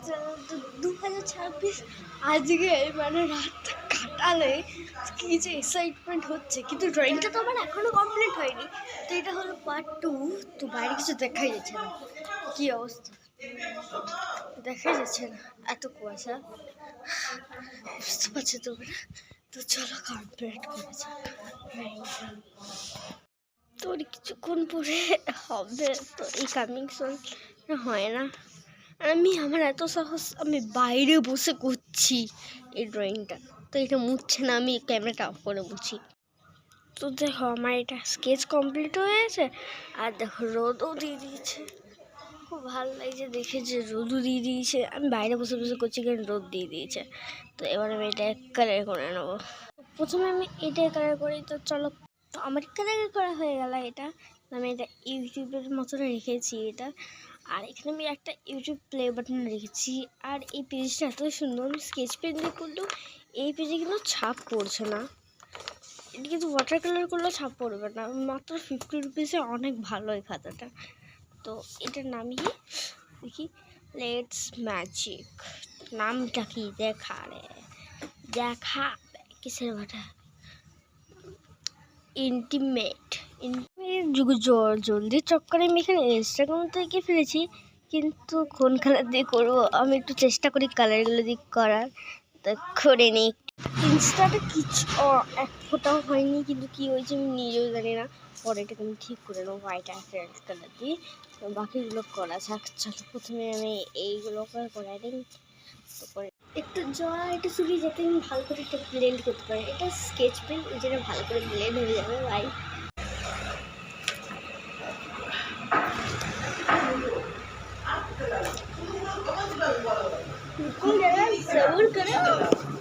তো 2026 আজকে মানে রাতটা কাটালে কি যে এক্সাইটমেন্ট হচ্ছে, কিন্তু ড্রয়িংটা তো আমার এখনো কমপ্লিট হয়নি। তো এটা হলো পার্ট 2। তো বাইরে কিছু দেখাই যাচ্ছে না, কি অবস্থা দেখাই যাচ্ছে না, এত কুয়াশা, বুঝতে পারছো তোমরা। তো চলো কমপ্লিট করে যাক। তো কিছুক্ষণ পরে হবে, তো এই কামিং সুন হয় না। আমার এত সাহস, আমি বাইরে বসে করছি এই ড্রয়িংটা। তো এটা মুছছে না, আমি ক্যামেরাটা অফ করে মুছি। তো দেখো আমার এটা স্কেচ কমপ্লিট হয়ে গেছে, আর দেখো রোদও দিয়ে দিয়েছে। খুব ভালো লাগছে দেখে যে রোদও দিয়ে দিয়েছে, আমি বাইরে বসে বসে করছি কারণ রোদ দিয়ে দিয়েছে। তো এবার আমি এটা কালার করে নেবো। প্রথমে আমি এটাই কালার করি, তো চলো। তো আমার কালার করা হয়ে গেল এটা। আমি এটা ইউটিউবের মতন রেখেছি এটা, আর এখানে আমি একটা ইউটিউব প্লে বাটন রেখেছি। আর এই পেজটা এত সুন্দর, আমি স্কেচ পেন দিয়ে করলেও এই পেজে কিন্তু ছাপ পড়ছে না। এটা কিন্তু ওয়াটার কালার করলেও ছাপ পড়বে না, মাত্র 50 রুপিসে অনেক ভালো এই খাতাটা। তো এটা নামিয়ে দেখি, লেটস ম্যাজিক নামটা কি দেখা রে, দেখা কিসের ভাটা, ইন্টিমেট জলদির চক্করে আমি এখানে ইনস্টাগ্রাম থেকে ফেলেছি, কিন্তু কোন কালার দিয়ে করবো আমি একটু চেষ্টা করি কালারগুলো দিয়ে করার। তো করে নিই। ইনস্টাটা কিছু এক ফোটাও হয়নি, কিন্তু কী হয়েছে আমি নিজেও জানি না। পরে এটাকে আমি ঠিক করে নেবো হোয়াইট আর রেড কালার দিয়ে। বাকিগুলো করা যাক। চলো প্রথমে আমি এইগুলো করে নিই। তারপরে একটু জল একটু শুকিয়ে যাতে আমি ভালো করে একটু ব্লেন্ড করতে পারি। এটা স্কেচ পেন, এই জন্য ভালো করে ব্লেন্ড হয়ে যাবে ভাই। सब्र करो।